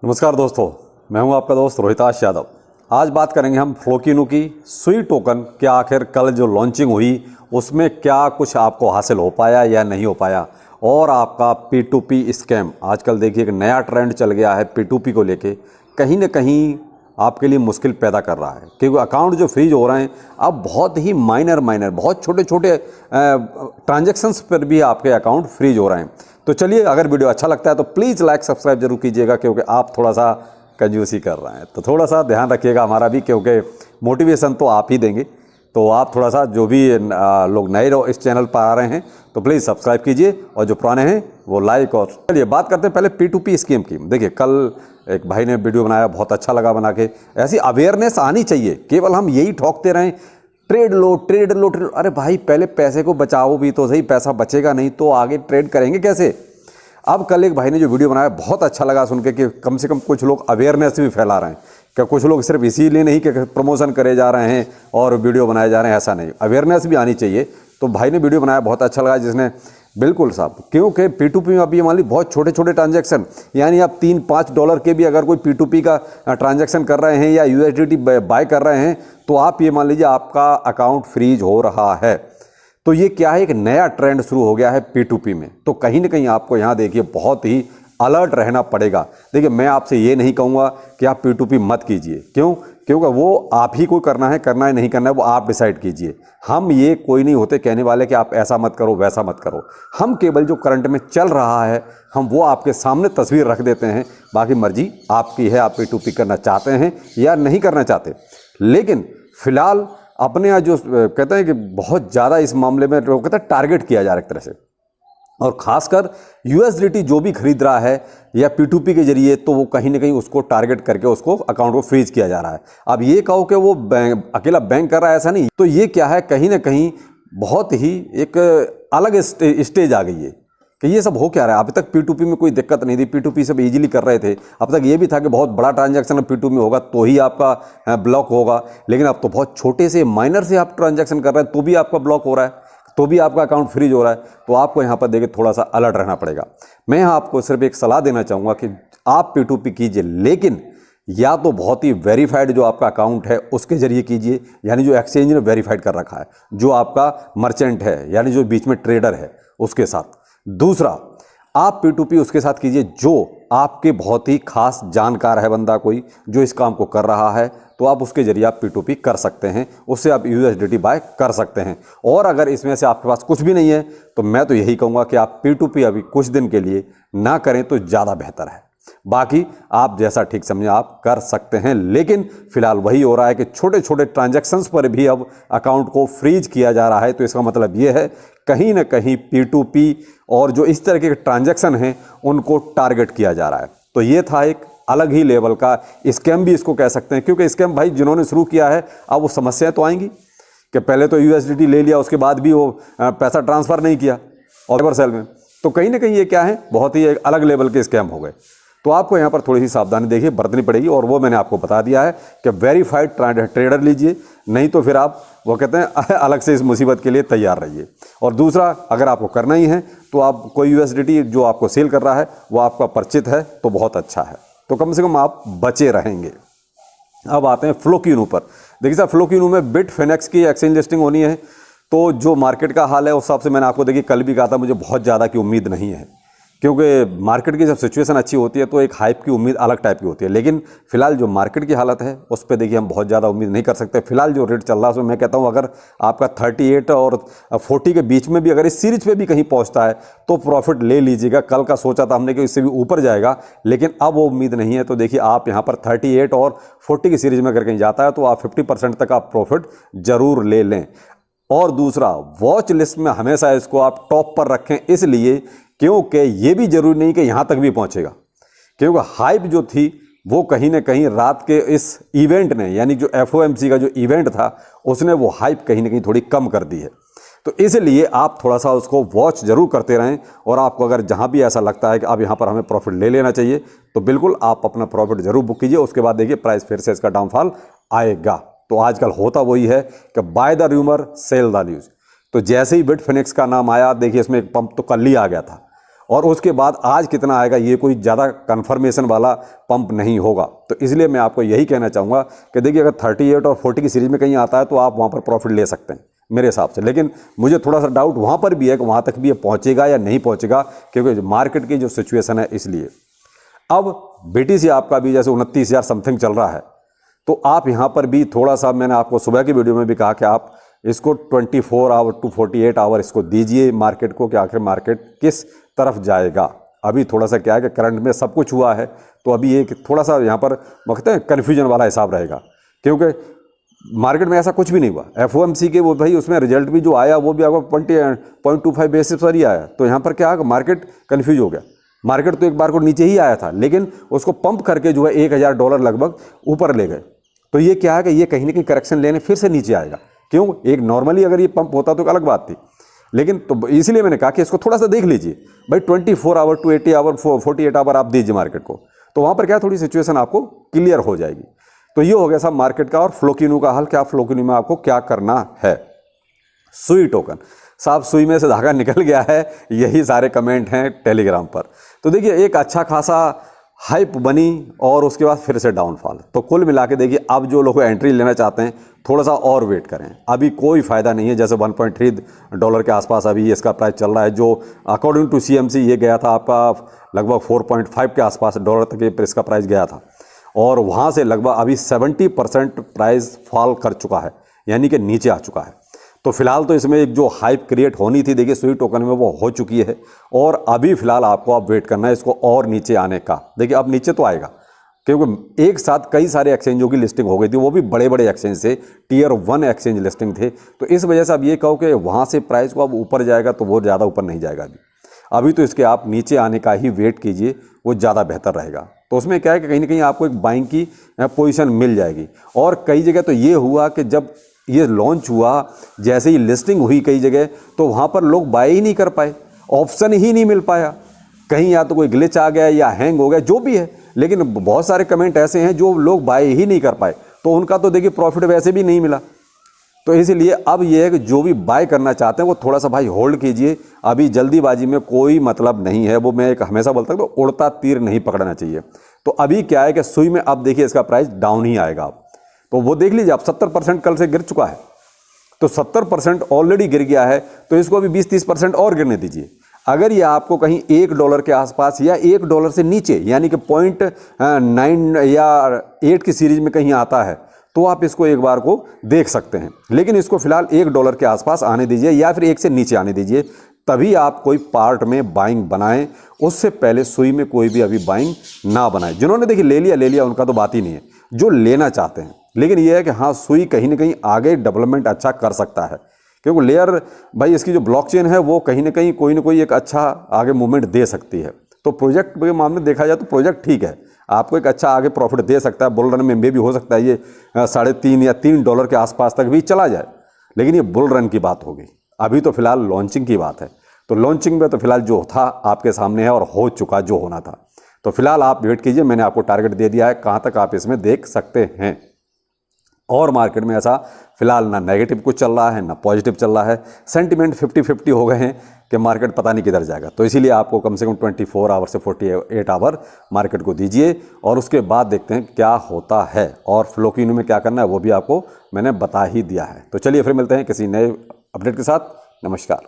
नमस्कार दोस्तों, मैं हूं आपका दोस्त रोहिताश यादव। आज बात करेंगे हम फ्लोकिनो की सुई टोकन के आखिर कल जो लॉन्चिंग हुई उसमें क्या कुछ आपको हासिल हो पाया या नहीं हो पाया, और आपका P2P स्कैम आजकल देखिए एक नया ट्रेंड चल गया है P2P को लेके, कहीं ना कहीं आपके लिए मुश्किल पैदा कर रहा है क्योंकि अकाउंट जो फ्रीज हो रहे हैं अब बहुत ही माइनर बहुत छोटे छोटे ट्रांजैक्शंस पर भी आपके अकाउंट फ्रीज हो रहे हैं। तो चलिए, अगर वीडियो अच्छा लगता है तो प्लीज़ लाइक सब्सक्राइब जरूर कीजिएगा क्योंकि आप थोड़ा सा कंजूसी कर रहे हैं, तो थोड़ा सा ध्यान रखिएगा हमारा भी, क्योंकि मोटिवेशन तो आप ही देंगे। तो आप थोड़ा सा जो भी लोग नए इस चैनल पर आ रहे हैं तो प्लीज़ सब्सक्राइब कीजिए, और जो पुराने हैं वो लाइक। और चलिए बात करते हैं पहले P2P स्कीम की। देखिए कल एक भाई ने वीडियो बनाया, बहुत अच्छा लगा बना के। ऐसी अवेयरनेस आनी चाहिए, केवल हम यही ठोकते रहें ट्रेड लो ट्रेड लो ट्रेड। अरे भाई पहले पैसे को बचाओ भी तो सही, पैसा बचेगा नहीं तो आगे ट्रेड करेंगे कैसे। अब कल एक भाई ने जो वीडियो बनाया बहुत अच्छा लगा सुन के कि कम से कम कुछ लोग अवेयरनेस भी फैला रहे हैं। क्या कुछ लोग सिर्फ इसीलिए नहीं कि प्रमोशन करे जा रहे हैं और वीडियो बनाए जा रहे हैं, ऐसा नहीं, अवेयरनेस भी आनी चाहिए। तो भाई ने वीडियो बनाया बहुत अच्छा लगा, जिसने बिल्कुल साहब, क्योंकि P2P में अभी मान ली बहुत छोटे छोटे ट्रांजैक्शन, यानी आप $3-5 के भी अगर कोई P2P का ट्रांजैक्शन कर रहे हैं या USDT बाय कर रहे हैं तो आप ये मान लीजिए आपका अकाउंट फ्रीज हो रहा है। तो ये क्या है, एक नया ट्रेंड शुरू हो गया है P2P में। तो कहीं ना कहीं आपको यहाँ देखिए बहुत ही अलर्ट रहना पड़ेगा। देखिए मैं आपसे ये नहीं कहूँगा कि आप P2P मत कीजिए, क्यों? क्योंकि वो आप ही को करना है नहीं करना है वो आप डिसाइड कीजिए। हम ये कोई नहीं होते कहने वाले कि आप ऐसा मत करो वैसा मत करो। हम केवल जो करंट में चल रहा है हम वो आपके सामने तस्वीर रख देते हैं, बाकी मर्जी आपकी है, आप P2P करना चाहते हैं या नहीं करना चाहते। लेकिन फिलहाल अपने यहाँ जो कहते हैं कि बहुत ज़्यादा इस मामले में लोग कहते हैं टारगेट किया जा रहा है एक तरह से, और ख़ासकर USDT जो भी खरीद रहा है या P2P के जरिए, तो वो कहीं ना कहीं उसको टारगेट करके उसको अकाउंट को फ्रीज किया जा रहा है। अब ये कहो कि वो अकेला बैंक कर रहा है, ऐसा नहीं। तो ये क्या है, कहीं ना कहीं बहुत ही एक अलग स्टेज आ गई है कि ये सब हो क्या रहा है। अभी तक P2P में कोई दिक्कत नहीं थी, P2P सब इजीली कर रहे थे। अब तक ये भी था कि बहुत बड़ा ट्रांजैक्शन P2P में होगा तो ही आपका ब्लॉक होगा, लेकिन अब तो बहुत छोटे से माइनर से आप ट्रांजैक्शन कर रहे हैं तो भी आपका ब्लॉक हो रहा है, तो भी आपका अकाउंट फ्रीज हो रहा है। तो आपको यहाँ पर देखिए थोड़ा सा अलर्ट रहना पड़ेगा। मैं यहाँ आपको सिर्फ एक सलाह देना चाहूँगा कि आप P2P कीजिए, लेकिन या तो बहुत ही वेरीफाइड जो आपका अकाउंट है उसके जरिए कीजिए, यानी जो एक्सचेंज ने वेरीफाइड कर रखा है, जो आपका मर्चेंट है यानी जो बीच में ट्रेडर है उसके साथ। दूसरा, आप P2P उसके साथ कीजिए जो आपके बहुत ही खास जानकार है बंदा, कोई जो इस काम को कर रहा है, तो आप उसके जरिए आप P2P कर सकते हैं, उससे आप USDT बाय कर सकते हैं। और अगर इसमें से आपके पास कुछ भी नहीं है तो मैं तो यही कहूँगा कि आप P2P अभी कुछ दिन के लिए ना करें तो ज़्यादा बेहतर है। बाकी आप जैसा ठीक समझें आप कर सकते हैं, लेकिन फिलहाल वही हो रहा है कि छोटे छोटे ट्रांजैक्शंस पर भी अब अकाउंट को फ्रीज किया जा रहा है। तो इसका मतलब ये है कहीं ना कहीं P2P और जो इस तरह के ट्रांजैक्शन हैं उनको टारगेट किया जा रहा है। तो ये था एक अलग ही लेवल का स्कैम भी इसको कह सकते हैं, क्योंकि स्कैम भाई जिन्होंने शुरू किया है अब वो समस्याएं तो आएंगी कि पहले तो USDT ले लिया, उसके बाद भी वो पैसा ट्रांसफ़र नहीं किया और सेल में। तो कहीं ना कहीं ये क्या है, बहुत ही एक अलग लेवल के स्कैम हो गए। तो आपको यहाँ पर थोड़ी सी सावधानी देखिए बरतनी पड़ेगी, और वो मैंने आपको बता दिया है कि वेरीफाइड ट्रेडर लीजिए, नहीं तो फिर आप वो कहते हैं अलग से इस मुसीबत के लिए तैयार रहिए। और दूसरा, अगर आपको करना ही है तो आप कोई USDT जो आपको सेल कर रहा है वो आपका परिचित है तो बहुत अच्छा है, तो कम से कम आप बचे रहेंगे। अब आते हैं फ्लोकिनो पर। देखिए साहब, फ्लोकिनो में बिटफिनेक्स की एक्सचेंज लिस्टिंग होनी है। तो जो मार्केट का हाल है उस हिसाब से मैंने आपको देखिए कल भी कहा था, मुझे बहुत ज़्यादा की उम्मीद नहीं है, क्योंकि मार्केट की जब सिचुएशन अच्छी होती है तो एक हाइप की उम्मीद अलग टाइप की होती है। लेकिन फिलहाल जो मार्केट की हालत है उस पर देखिए हम बहुत ज़्यादा उम्मीद नहीं कर सकते। फिलहाल जो रेट चल रहा है उसमें मैं कहता हूँ अगर आपका 38 और 40 के बीच में भी अगर इस सीरीज पे भी कहीं पहुँचता है तो प्रॉफिट ले लीजिएगा। कल का सोचा था हमने कि इससे भी ऊपर जाएगा, लेकिन अब वो उम्मीद नहीं है। तो देखिए आप यहाँ पर 38 और 40 की सीरीज में अगर कहीं जाता है तो आप 50% तक आप प्रॉफिट ज़रूर ले लें। और दूसरा, वॉच लिस्ट में हमेशा इसको आप टॉप पर रखें, इसलिए क्योंकि ये भी जरूरी नहीं कि यहाँ तक भी पहुँचेगा, क्योंकि हाइप जो थी वो कहीं ना कहीं रात के इस इवेंट ने, यानी जो FOMC का जो इवेंट था उसने वो हाइप कहीं ना कहीं थोड़ी कम कर दी है। तो इसलिए आप थोड़ा सा उसको वॉच जरूर करते रहें, और आपको अगर जहाँ भी ऐसा लगता है कि अब यहाँ पर हमें प्रॉफिट ले लेना चाहिए तो बिल्कुल आप अपना प्रॉफिट जरूर बुक कीजिए। उसके बाद देखिए प्राइस फिर से इसका डाउनफॉल आएगा। तो आजकल होता वही है कि by the rumour cell the news. तो जैसे ही बिटफिनेक्स का नाम आया, देखिए इसमें एक पंप तो कल ही आ गया था, और उसके बाद आज कितना आएगा ये कोई ज़्यादा कन्फर्मेशन वाला पंप नहीं होगा। तो इसलिए मैं आपको यही कहना चाहूँगा कि देखिए अगर 38 और 40 की सीरीज़ में कहीं आता है तो आप वहाँ पर प्रॉफिट ले सकते हैं मेरे हिसाब से। लेकिन मुझे थोड़ा सा डाउट वहाँ पर भी है कि वहाँ तक भी ये पहुँचेगा या नहीं पहुँचेगा, क्योंकि मार्केट की जो सिचुएशन है इसलिए। अब BTC आपका भी जैसे 29,000 समथिंग चल रहा है, तो आप यहाँ पर भी थोड़ा सा, मैंने आपको सुबह की वीडियो में भी कहा कि आप इसको 24 आवर टू 48 आवर इसको दीजिए मार्केट को, कि आखिर मार्केट किस तरफ जाएगा। अभी थोड़ा सा क्या है कि करंट में सब कुछ हुआ है, तो अभी एक थोड़ा सा यहाँ पर वक्त है कन्फ्यूजन वाला हिसाब रहेगा, क्योंकि मार्केट में ऐसा कुछ भी नहीं हुआ। FOMC के वो भाई उसमें रिजल्ट भी जो आया वो भी आपको 20.25 बेसिस पर ही आया, तो यहाँ पर क्या है मार्केट कन्फ्यूज हो गया। मार्केट तो एक बार को नीचे ही आया था, लेकिन उसको पंप करके जो है $1,000 लगभग ऊपर ले गए। तो ये क्या है कि ये कहीं ना कहीं करेक्शन लेने फिर से नीचे आएगा। क्यों? एक नॉर्मली अगर ये पंप होता तो एक अलग बात थी, लेकिन तो इसलिए मैंने कहा कि इसको थोड़ा सा देख लीजिए भाई। 24 आवर टू 80 आवर 48 आवर आप दीजिए मार्केट को, तो वहाँ पर क्या थोड़ी सिचुएशन आपको क्लियर हो जाएगी। तो ये हो गया साहब मार्केट का और फ्लोकिनो का हाल। क्या फ्लोकिनो में आपको क्या करना है? सुई टोकन साहब, सुई में से धागा निकल गया है, यही सारे कमेंट हैं टेलीग्राम पर। तो देखिए एक अच्छा खासा हाइप बनी और उसके बाद फिर से डाउनफॉल। तो कुल मिला के देखिए अब जो लोग एंट्री लेना चाहते हैं थोड़ा सा और वेट करें, अभी कोई फ़ायदा नहीं है। जैसे $1.3 के आसपास अभी इसका प्राइस चल रहा है, जो अकॉर्डिंग टू CMC ये गया था आपका लगभग 4.5 के आसपास डॉलर तक इसका प्राइस गया था, और वहाँ से लगभग अभी 70% प्राइस फॉल कर चुका है, यानी कि नीचे आ चुका है। तो फिलहाल तो इसमें एक जो हाइप क्रिएट होनी थी देखिए सुई टोकन में वो हो चुकी है, और अभी फिलहाल आपको अब वेट करना है इसको और नीचे आने का। देखिए अब नीचे तो आएगा, क्योंकि एक साथ कई सारे एक्सचेंजों की लिस्टिंग हो गई थी, वो भी बड़े बड़े एक्सचेंज थे, Tier 1 एक्सचेंज लिस्टिंग थे। तो इस वजह से अब ये कहो कि वहाँ से प्राइस को अब ऊपर जाएगा तो वो ज़्यादा ऊपर नहीं जाएगा अभी तो इसके आप नीचे आने का ही वेट कीजिए, वो ज़्यादा बेहतर रहेगा। तो उसमें क्या है कि कहीं ना कहीं आपको एक बाइंग की पोजीशन मिल जाएगी। और कई जगह तो ये हुआ कि जब ये लॉन्च हुआ, जैसे ही लिस्टिंग हुई कई जगह, तो वहाँ पर लोग बाय ही नहीं कर पाए, ऑप्शन ही नहीं मिल पाया। कहीं या तो कोई ग्लिच आ गया या हैंग हो गया, जो भी है, लेकिन बहुत सारे कमेंट ऐसे हैं जो लोग बाय ही नहीं कर पाए, तो उनका तो देखिए प्रॉफिट वैसे भी नहीं मिला। तो इसीलिए अब ये है कि जो भी बाय करना चाहते हैं वो थोड़ा सा भाई होल्ड कीजिए, अभी जल्दीबाजी में कोई मतलब नहीं है। वो मैं एक हमेशा बोलता हूँ तो उड़ता तीर नहीं पकड़ना चाहिए। तो अभी क्या है कि सुई में अब देखिए इसका प्राइस डाउन ही आएगा। अब तो वो देख लीजिए, आप 70% कल से गिर चुका है, तो 70% ऑलरेडी गिर गया है, तो इसको अभी 20-30% और गिरने दीजिए। अगर ये आपको कहीं $1 के आसपास या $1 से नीचे यानी कि 0.9 या 8 की सीरीज में कहीं आता है तो आप इसको एक बार को देख सकते हैं। लेकिन इसको फिलहाल $1 के आसपास आने दीजिए या फिर 1 से नीचे आने दीजिए, तभी आप कोई पार्ट में बाइंग बनाएं। उससे पहले सुई में कोई भी अभी बाइंग ना बनाएं। जिन्होंने देखिए ले लिया उनका तो बात ही नहीं है, जो लेना चाहते हैं। लेकिन यह है कि हाँ, सुई कहीं ना कहीं आगे डेवलपमेंट अच्छा कर सकता है, क्योंकि लेयर भाई इसकी जो ब्लॉकचेन है वो कहीं ना कोई एक अच्छा आगे मूवमेंट दे सकती है। तो प्रोजेक्ट के मामले में देखा जाए तो प्रोजेक्ट ठीक है, आपको एक अच्छा आगे प्रॉफिट दे सकता है। बुल रन में भी हो सकता है ये $3.5 या $3 के आसपास तक भी चला जाए, लेकिन ये बुल रन की बात होगी। अभी तो फिलहाल लॉन्चिंग की बात है, तो लॉन्चिंग में तो फिलहाल जो था आपके सामने है और हो चुका जो होना था। तो फिलहाल आप वेट कीजिए, मैंने आपको टारगेट दे दिया है कहाँ तक आप इसमें देख सकते हैं। और मार्केट में ऐसा फिलहाल ना नेगेटिव कुछ चल रहा है ना पॉजिटिव चल रहा है, सेंटिमेंट 50-50 हो गए हैं कि मार्केट पता नहीं किधर जाएगा। तो इसीलिए आपको कम से कम 24 आवर से 48 आवर मार्केट को दीजिए और उसके बाद देखते हैं क्या होता है। और फ्लोकिनो में क्या करना है वो भी आपको मैंने बता ही दिया है। तो चलिए फिर मिलते हैं किसी नए अपडेट के साथ। नमस्कार।